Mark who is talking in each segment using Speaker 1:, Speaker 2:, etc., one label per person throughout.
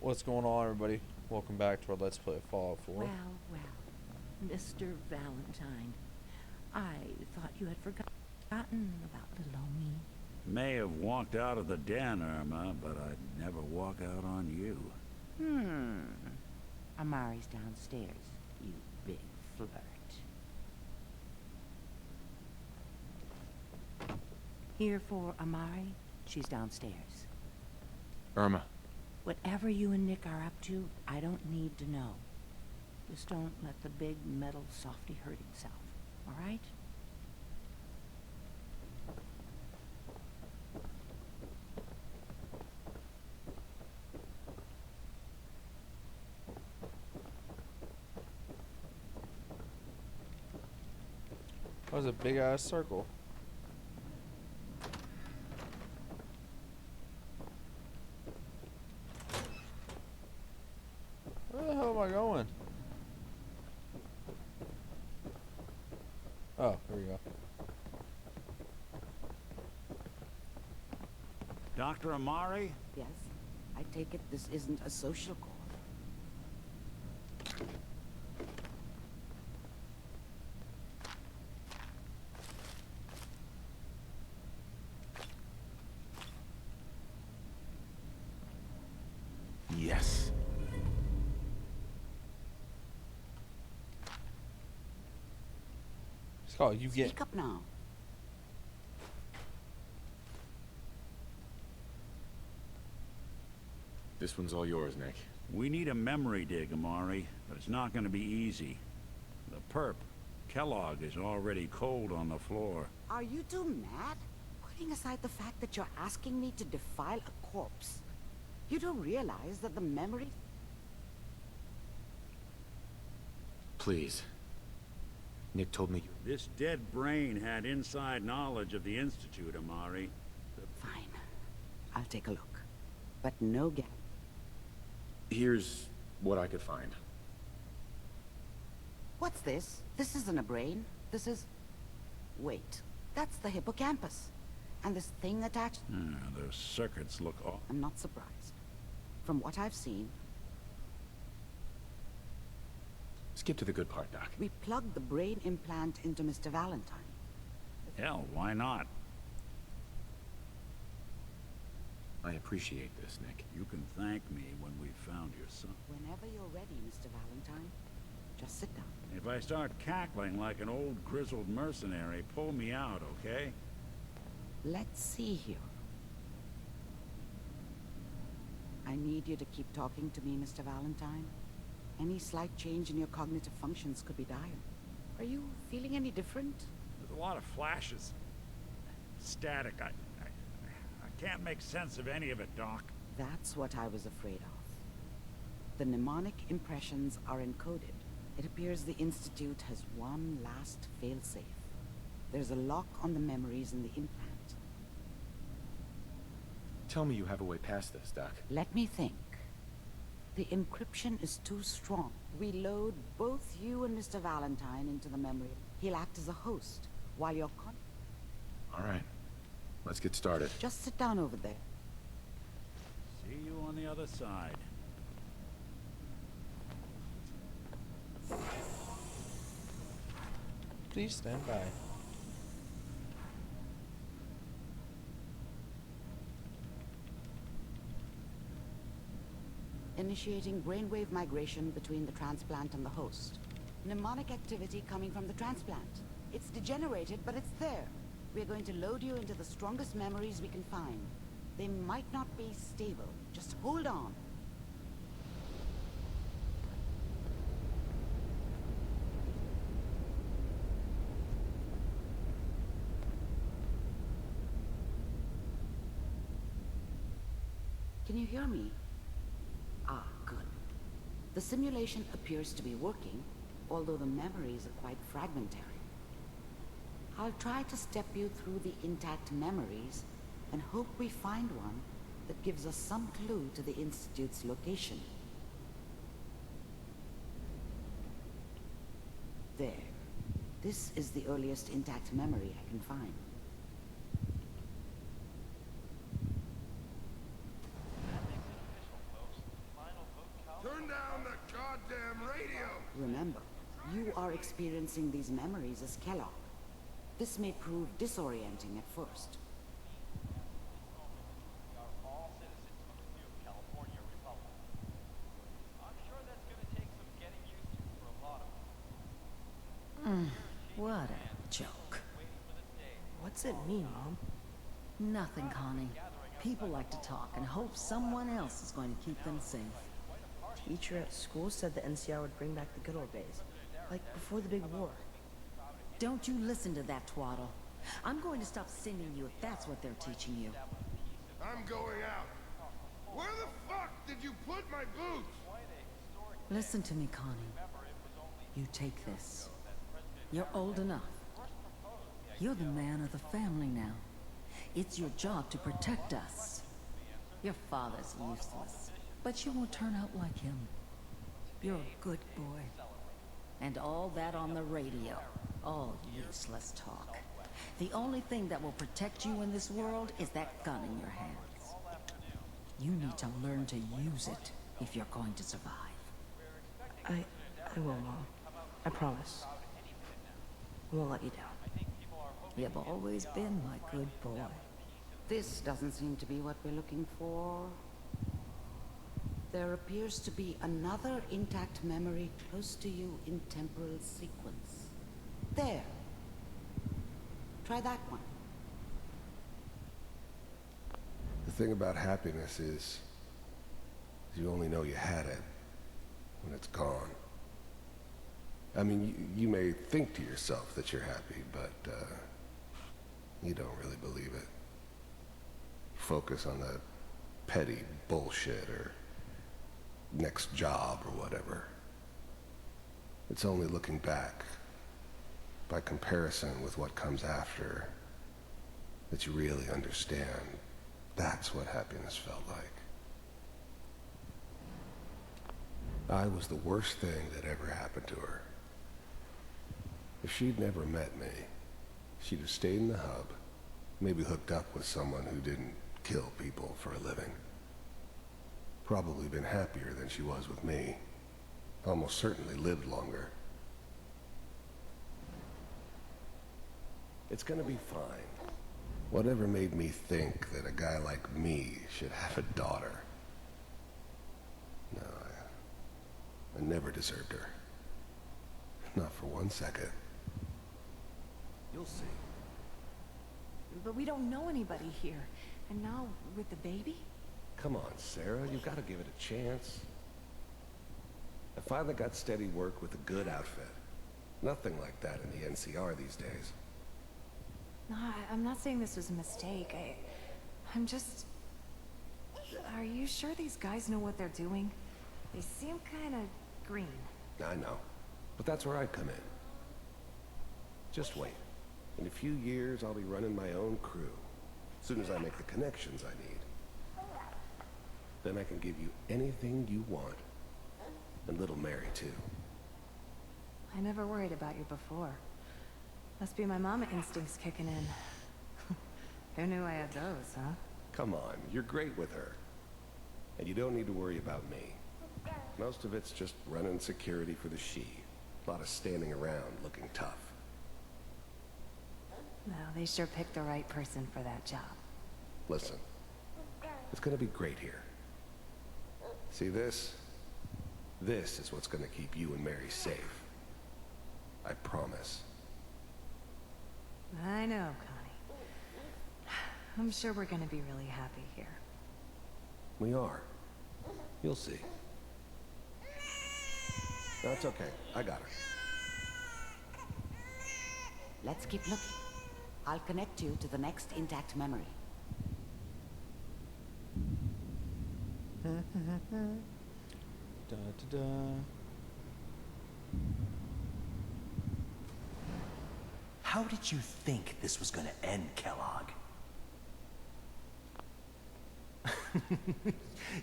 Speaker 1: What's going on, everybody? Welcome back to our Let's Play of Fallout 4.
Speaker 2: Well, Mr. Valentine, I thought you had forgotten about little old me.
Speaker 3: May have walked out of the den, Irma, but I'd never walk out on you.
Speaker 2: Amari's downstairs, you big flirt. Here for Amari? She's downstairs.
Speaker 4: Irma.
Speaker 2: Whatever you and Nick are up to, I don't need to know. Just don't let the big metal softy hurt himself, all right?
Speaker 1: That was a big ass circle. Where the hell am I going? Oh, here we go.
Speaker 3: Dr. Amari?
Speaker 2: Yes, I take it this isn't a social call.
Speaker 4: Yes.
Speaker 1: Scott, you get.
Speaker 2: Speak up now.
Speaker 4: This one's all yours, Nick.
Speaker 3: We need a memory dig, Amari, but it's not going to be easy. The perp, Kellogg, is already cold on the floor.
Speaker 5: Are you two mad? Putting aside the fact that you're asking me to defile a corpse, you don't realize that the memory...
Speaker 4: Please. Nick told me
Speaker 3: This dead brain had inside knowledge of the Institute, Amari.
Speaker 5: Fine. I'll take a look. But no gap.
Speaker 4: Here's what I could find.
Speaker 5: What's this? This isn't a brain. This is... Wait. That's the hippocampus. And this thing attached...
Speaker 3: Those circuits look off.
Speaker 5: I'm not surprised. From what I've seen,
Speaker 4: Skip to the good part, Doc.
Speaker 5: we plugged the brain implant into Mr. Valentine.
Speaker 3: Hell, why not?
Speaker 4: I appreciate this, Nick.
Speaker 3: You can thank me when we've found your son.
Speaker 5: Whenever you're ready, Mr. Valentine, just sit down.
Speaker 3: If I start cackling like an old grizzled mercenary, pull me out, okay?
Speaker 5: Let's see here. I need you to keep talking to me, Mr. Valentine. Any slight change in your cognitive functions could be dire. Are you feeling any different?
Speaker 3: There's a lot of flashes. Static. I can't make sense of any of it, Doc.
Speaker 5: That's what I was afraid of. The mnemonic impressions are encoded. It appears the Institute has one last failsafe. There's a lock on the memories in the implant.
Speaker 4: Tell me you have a way past this, Doc.
Speaker 5: Let me think. The encryption is too strong. We load both you and Mr. Valentine into the memory. He'll act as a host, while you're
Speaker 4: All right. Let's get started.
Speaker 5: Just sit down over there.
Speaker 3: See you on the other side.
Speaker 1: Please stand by.
Speaker 5: Initiating brainwave migration between the transplant and the host. Mnemonic activity coming from the transplant. It's degenerated, but it's there. We're going to load you into the strongest memories we can find. They might not be stable. Just hold on. Can you hear me? Ah, good. The simulation appears to be working, although the memories are quite fragmentary. I'll try to step you through the intact memories and hope we find one that gives us some clue to the Institute's location. There. This is the earliest intact memory I can find.
Speaker 6: That makes it official, folks. Final goddamn radio!
Speaker 5: Remember, you are experiencing these memories as Kellogg. This may prove disorienting at first.
Speaker 7: We are all citizens of the new California Republic. I'm sure that's gonna take some getting used to for a lot of us.
Speaker 8: What a joke.
Speaker 7: Waiting for this day.
Speaker 9: What's it mean, Mom?
Speaker 8: Nothing, Connie. People like to talk and hope someone else is going to keep them safe.
Speaker 9: Teacher at school said the NCR would bring back the good old days. Like before the big war.
Speaker 8: Don't you listen to that twaddle. I'm going to stop sending you if that's what they're teaching you.
Speaker 6: I'm going out. Where the fuck did you put my boots?
Speaker 8: Listen to me, Connie. You take this. You're old enough. You're the man of the family now. It's your job to protect us. Your father's useless, but you won't turn out like him. You're a good boy. And all that on the radio, all useless talk. The only thing that will protect you in this world is that gun in your hands. You need to learn to use it if you're going to survive.
Speaker 9: I will, Mom. I promise. I won't let you down.
Speaker 8: You've always been my good boy.
Speaker 5: This doesn't seem to be what we're looking for. There appears to be another intact memory close to you in temporal sequence. There. Try that one.
Speaker 6: The thing about happiness is you only know you had it when it's gone. I mean, you may think to yourself that you're happy, but you don't really believe it. Focus on the petty bullshit or next job or whatever. It's only looking back, by comparison with what comes after, that you really understand that's what happiness felt like. I was the worst thing that ever happened to her. If she'd never met me, she'd have stayed in the hub, maybe hooked up with someone who didn't kill people for a living. Probably been happier than she was with me. Almost certainly lived longer. It's gonna be fine. Whatever made me think that a guy like me should have a daughter? No, I never deserved her. Not for 1 second. You'll see.
Speaker 10: But we don't know anybody here. And now, with the baby?
Speaker 6: Come on, Sarah, you've got to give it a chance. I finally got steady work with a good outfit. Nothing like that in the NCR these days.
Speaker 10: No, I'm not saying this was a mistake. I'm just... Are you sure these guys know what they're doing? They seem kind of green.
Speaker 6: I know, but that's where I come in. Just wait. In a few years, I'll be running my own crew. As soon as I make the connections I need. Then I can give you anything you want. And little Mary, too.
Speaker 10: I never worried about you before. Must be my mama instincts kicking in. Who knew I had those, huh?
Speaker 6: Come on, you're great with her. And you don't need to worry about me. Most of it's just running security for the she. A lot of standing around looking tough.
Speaker 10: No, they sure picked the right person for that job.
Speaker 6: Listen, it's gonna be great here. See this? This is what's gonna keep you and Mary safe. I promise.
Speaker 10: I know, Connie. I'm sure we're gonna be really happy here.
Speaker 6: We are. You'll see. That's okay. I got her.
Speaker 5: Let's keep looking. I'll connect you to the next intact memory.
Speaker 1: Da da da.
Speaker 11: How did you think this was gonna end, Kellogg?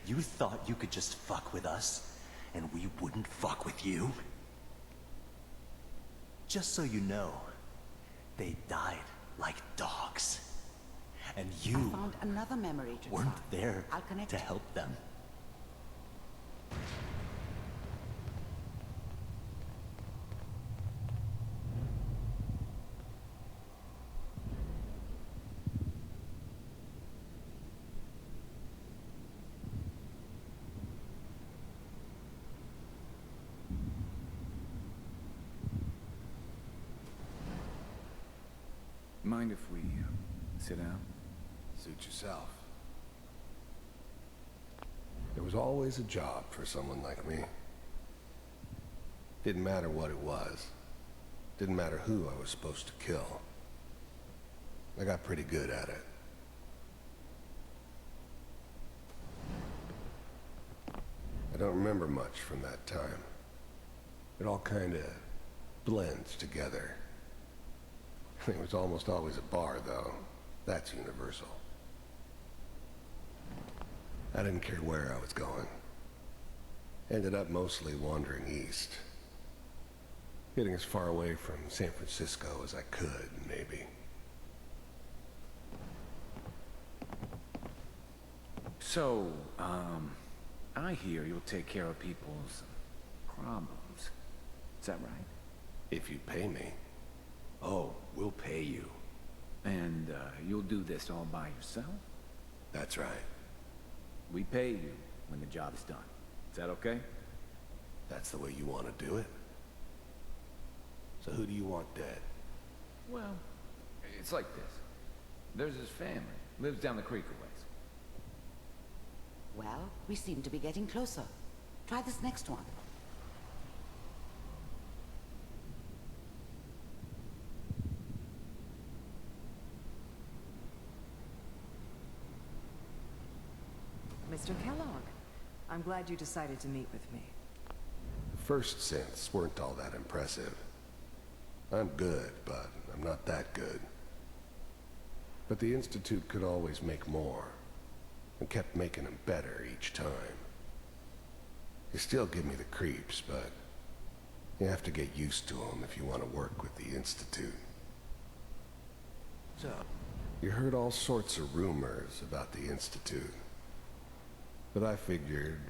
Speaker 11: You thought you could just fuck with us, and we wouldn't fuck with you? Just so you know, they died like dogs. And you
Speaker 5: I found another memory to
Speaker 11: weren't
Speaker 5: try.
Speaker 11: there
Speaker 5: I'll connect
Speaker 11: to
Speaker 5: you.
Speaker 11: help them.
Speaker 12: mind if we sit down?
Speaker 6: Suit yourself. There was always a job for someone like me. Didn't matter what it was. Didn't matter who I was supposed to kill. I got pretty good at it. I don't remember much from that time. It all kind of blends together. It was almost always a bar, though. That's universal. I didn't care where I was going. Ended up mostly wandering east. Getting as far away from San Francisco as I could, maybe.
Speaker 12: So, I hear you'll take care of people's problems. Is that right?
Speaker 6: If you pay me.
Speaker 12: Oh, we'll pay you. And, you'll do this all by yourself?
Speaker 6: That's right.
Speaker 12: We pay you when the job is done. Is that okay?
Speaker 6: That's the way you want to do it? So who do you want dead?
Speaker 12: Well, it's like this. There's his family. Lives down the creek a ways.
Speaker 5: Well, we seem to be getting closer. Try this next one.
Speaker 8: Mr. Kellogg, I'm glad you decided to meet with me.
Speaker 6: The first synths weren't all that impressive. I'm good, but I'm not that good. But the Institute could always make more, and kept making them better each time. They still give me the creeps, but you have to get used to them if you want to work with the Institute. So, you heard all sorts of rumors about the Institute. But I figured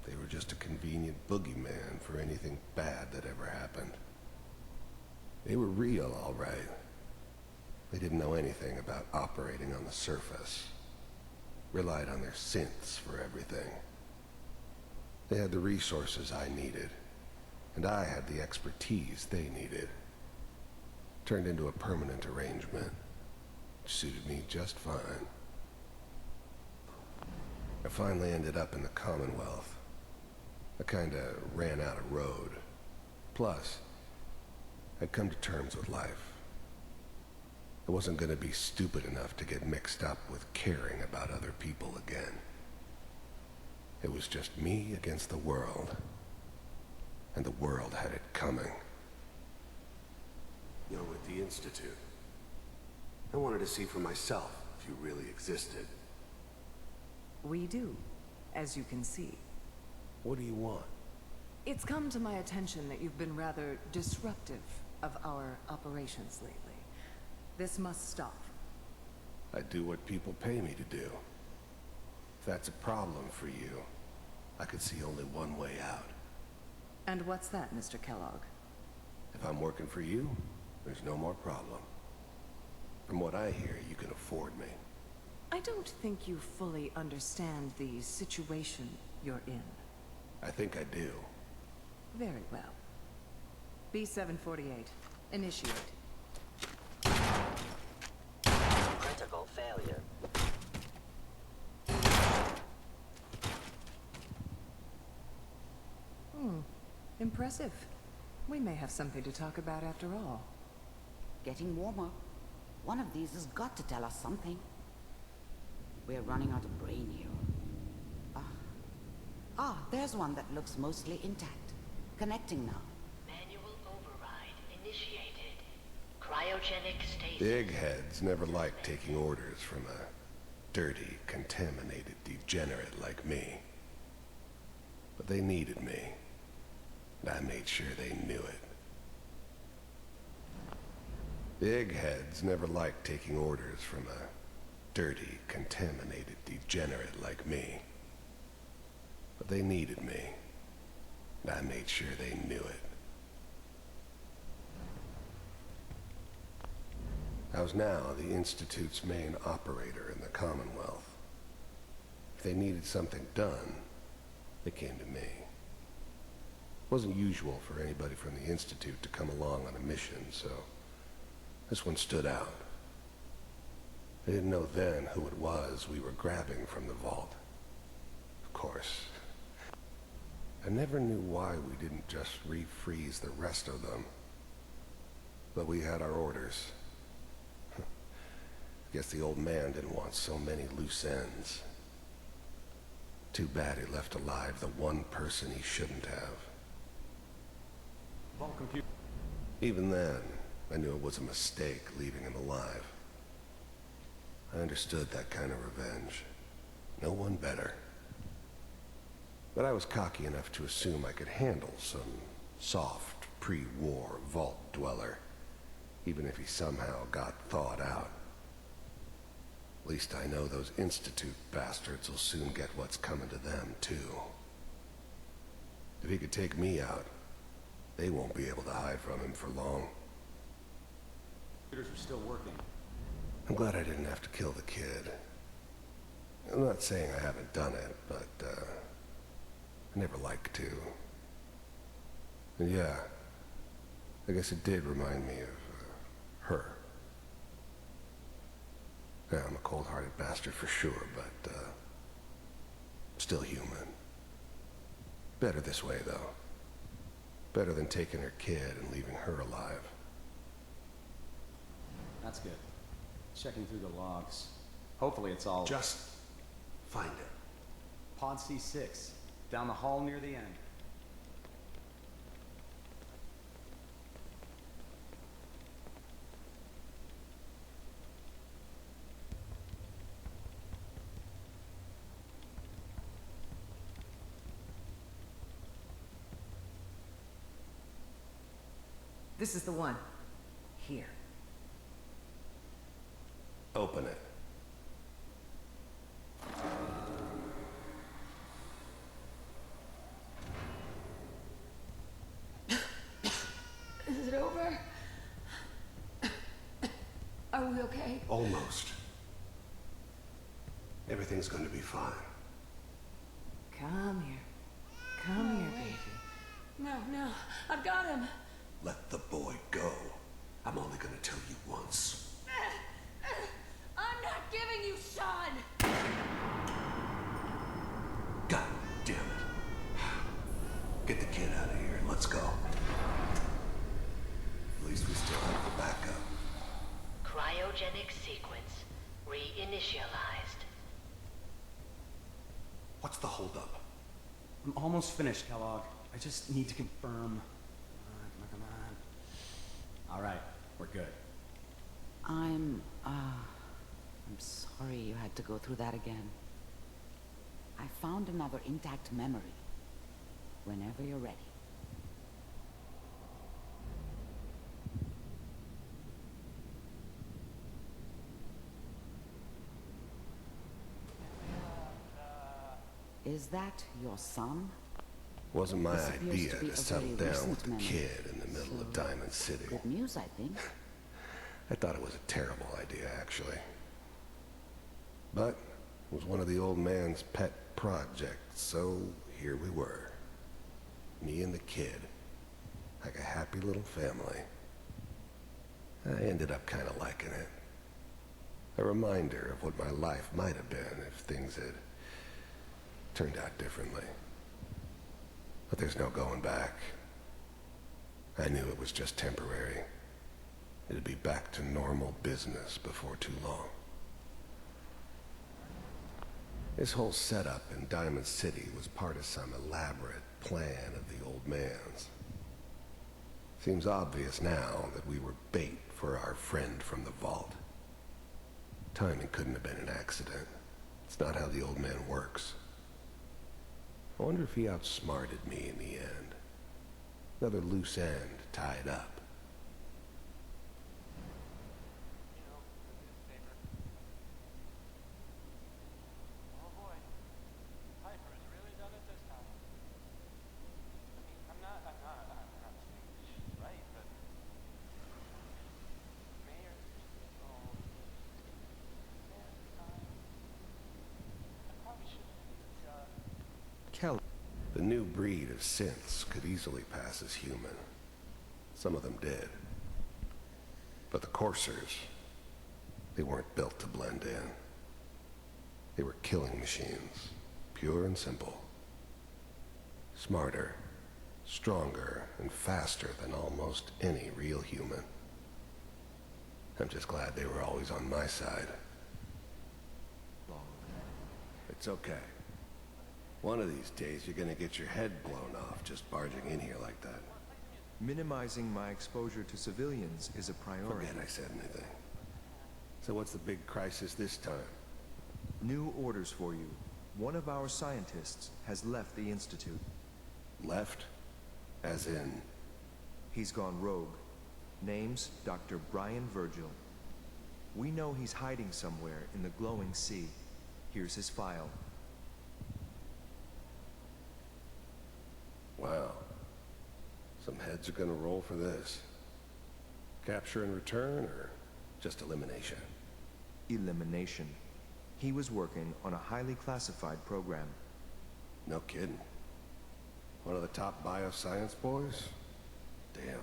Speaker 6: they were just a convenient boogeyman for anything bad that ever happened. They were real, all right. They didn't know anything about operating on the surface. Relied on their synths for everything. They had the resources I needed, and I had the expertise they needed. Turned into a permanent arrangement, which suited me just fine. I finally ended up in the Commonwealth. I kinda ran out of road. Plus, I'd come to terms with life. I wasn't gonna be stupid enough to get mixed up with caring about other people again. It was just me against the world. And the world had it coming. You're with the Institute. I wanted to see for myself if you really existed.
Speaker 8: We do, as you can see.
Speaker 6: What do you want?
Speaker 8: It's come to my attention that you've been rather disruptive of our operations lately. This must stop.
Speaker 6: I do what people pay me to do. If that's a problem for you, I could see only one way out.
Speaker 8: And what's that, Mr. Kellogg?
Speaker 6: If I'm working for you, there's no more problem. From what I hear, you can afford me.
Speaker 8: I don't think you fully understand the situation you're in.
Speaker 6: I think I do.
Speaker 8: Very well. B-748, initiate.
Speaker 11: Critical failure.
Speaker 8: Impressive. We may have something to talk about after all.
Speaker 5: Getting warmer. One of these has got to tell us something. We're running out of brain here. There's one that looks mostly intact. Connecting now.
Speaker 13: Manual override initiated. Cryogenic stasis.
Speaker 6: The eggheads never liked taking orders from a dirty, contaminated degenerate like me. But they needed me. And I made sure they knew it. The eggheads never liked taking orders from a dirty, contaminated degenerate like me. But they needed me. And I made sure they knew it. I was now the Institute's main operator in the Commonwealth. If they needed something done, they came to me. It wasn't usual for anybody from the Institute to come along on a mission, so this one stood out. I didn't know then who it was we were grabbing from the vault. Of course. I never knew why we didn't just refreeze the rest of them. But we had our orders. Guess the old man didn't want so many loose ends. Too bad he left alive the one person he shouldn't have.
Speaker 11: Vault computer.
Speaker 6: Even then, I knew it was a mistake leaving him alive. I understood that kind of revenge. No one better. But I was cocky enough to assume I could handle some soft, pre-war vault dweller, even if he somehow got thawed out. At least I know those Institute bastards will soon get what's coming to them, too. If he could take me out, they won't be able to hide from him for long.
Speaker 11: Computers are still working.
Speaker 6: I'm glad I didn't have to kill the kid. I'm not saying I haven't done it, but, I never like to. And yeah, I guess it did remind me of, her. Yeah, I'm a cold-hearted bastard for sure, but, still human. Better this way, though. Better than taking her kid and leaving her alive.
Speaker 11: That's good. Checking through the logs. Hopefully it's all...
Speaker 6: Just find it.
Speaker 11: Pod C6. Down the hall near the end.
Speaker 14: This is the one. Here.
Speaker 6: Open it.
Speaker 14: Is it over? Are we okay?
Speaker 6: Almost. Everything's gonna be fine.
Speaker 14: Come here. Come here, baby.
Speaker 10: No, I've got him.
Speaker 6: Let the boy go. I'm only gonna tell you once.
Speaker 10: I'm not giving you Sean!
Speaker 6: God damn it. Get the kid out of here and let's go. At least we still have the backup.
Speaker 13: Cryogenic sequence reinitialized.
Speaker 6: What's the holdup?
Speaker 11: I'm almost finished, Kellogg. I just need to confirm. Come on. All right, we're good.
Speaker 5: I'm sorry you had to go through that again. I found another intact memory. Whenever you're ready. Is that your son?
Speaker 6: Wasn't my
Speaker 5: This appears
Speaker 6: idea
Speaker 5: to be
Speaker 6: to
Speaker 5: a
Speaker 6: settle
Speaker 5: very
Speaker 6: down
Speaker 5: recent
Speaker 6: with the
Speaker 5: memory.
Speaker 6: kid in the middle of Diamond City.
Speaker 5: Good news, I think.
Speaker 6: I thought it was a terrible idea, actually. But it was one of the old man's pet projects, so here we were. Me and the kid. Like a happy little family. I ended up kind of liking it. A reminder of what my life might have been if things had turned out differently. But there's no going back. I knew it was just temporary. It'd be back to normal business before too long. This whole setup in Diamond City was part of some elaborate plan of the old man's. Seems obvious now that we were bait for our friend from the vault. Timing couldn't have been an accident. It's not how the old man works. I wonder if he outsmarted me in the end. Another loose end tied up.
Speaker 7: Oh boy, Piper has really done it this time. I mean, I'm not saying she's right, but Mayor, I probably shouldn't.
Speaker 6: Kelly. The new breed of synths could easily pass as human. Some of them did. But the coursers, They weren't built to blend in. They were killing machines, pure and simple. Smarter, stronger, and faster than almost any real human. I'm just glad they were always on my side. It's okay. One of these days, you're gonna get your head blown off just barging in here like that.
Speaker 15: Minimizing my exposure to civilians is a priority.
Speaker 6: Forget I said anything. So what's the big crisis this time?
Speaker 15: New orders for you. One of our scientists has left the Institute.
Speaker 6: Left? As in?
Speaker 15: He's gone rogue. Name's Dr. Brian Virgil. We know he's hiding somewhere in the glowing sea. Here's his file.
Speaker 6: Wow. Some heads are gonna roll for this. Capture and return, or just elimination?
Speaker 15: Elimination. He was working on a highly classified program.
Speaker 6: No kidding. One of the top bioscience boys? Damn.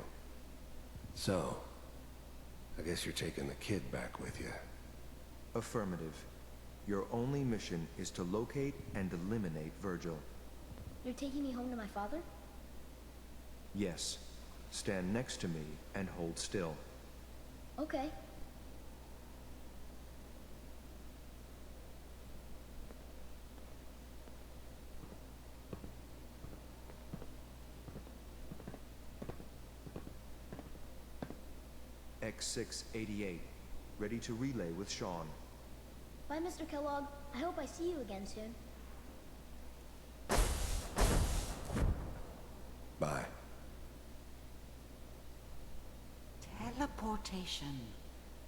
Speaker 6: So, I guess you're taking the kid back with you.
Speaker 15: Affirmative. Your only mission is to locate and eliminate Virgil.
Speaker 16: You're taking me home to my father?
Speaker 15: Yes. Stand next to me and hold still.
Speaker 16: Okay.
Speaker 15: X688. Ready to relay with Sean.
Speaker 16: Bye, Mr. Kellogg. I hope I see you again soon.
Speaker 6: Bye.
Speaker 5: Teleportation.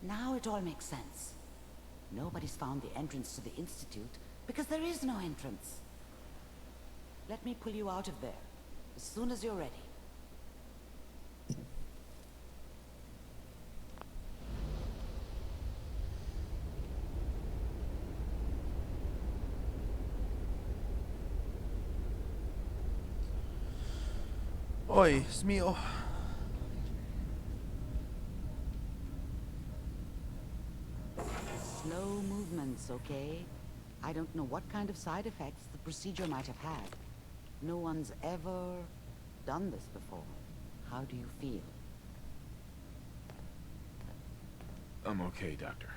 Speaker 5: Now it all makes sense. Nobody's found the entrance to the Institute because there is no entrance. Let me pull you out of there as soon as you're ready.
Speaker 1: Oi, it's me.
Speaker 5: Slow movements, okay? I don't know what kind of side effects the procedure might have had. No one's ever done this before. How do you feel?
Speaker 12: I'm okay, Doctor.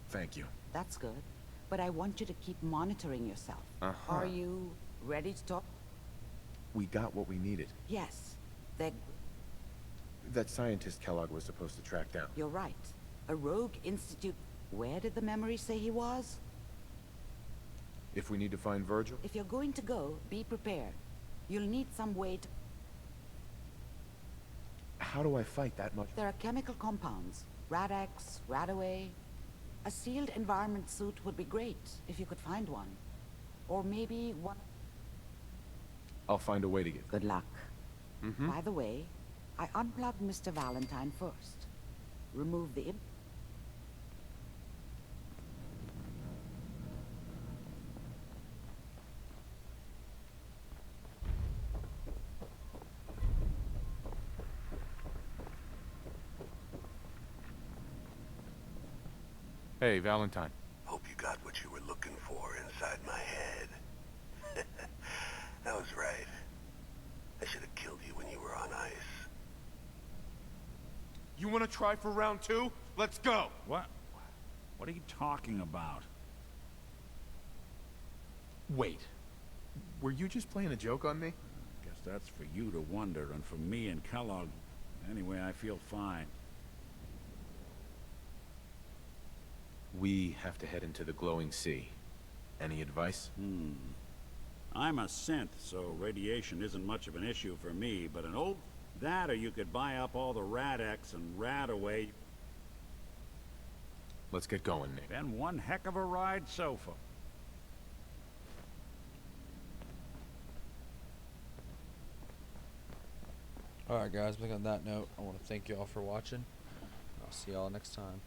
Speaker 12: Thank you.
Speaker 5: That's good. But I want you to keep monitoring yourself.
Speaker 12: Uh-huh.
Speaker 5: Are you ready to talk?
Speaker 4: We got what we needed.
Speaker 5: Yes. They're...
Speaker 4: That scientist Kellogg was supposed to track down.
Speaker 5: You're right. A rogue institute. Where did the memory say he was?
Speaker 4: If we need to find Virgil?
Speaker 5: If you're going to go, be prepared. You'll need some way to...
Speaker 4: How do I fight that much?
Speaker 5: There are chemical compounds. Rad-X, Radaway. A sealed environment suit would be great, if you could find one. Or maybe one...
Speaker 4: I'll find a way to get...
Speaker 5: Good luck.
Speaker 4: Mm-hmm.
Speaker 5: By the way, I unplugged Mr. Valentine first. Remove the...
Speaker 4: Hey, Valentine.
Speaker 6: Hope you got what you were looking for inside my head. That was right. I should have killed you when you were on ice.
Speaker 12: You want to try for round 2? Let's go!
Speaker 3: What? What are you talking about?
Speaker 4: Wait. Were you just playing a joke on me?
Speaker 3: Guess that's for you to wonder, and for me and Kellogg... Anyway, I feel fine.
Speaker 4: We have to head into the glowing sea. Any advice?
Speaker 3: I'm a synth, so radiation isn't much of an issue for me, but an old... That, or you could buy up all the Rad-X and Radaway.
Speaker 4: Let's get going, Nick.
Speaker 3: Been one heck of a ride so far.
Speaker 1: Alright guys, I think on that note, I want to thank you all for watching. I'll see y'all next time.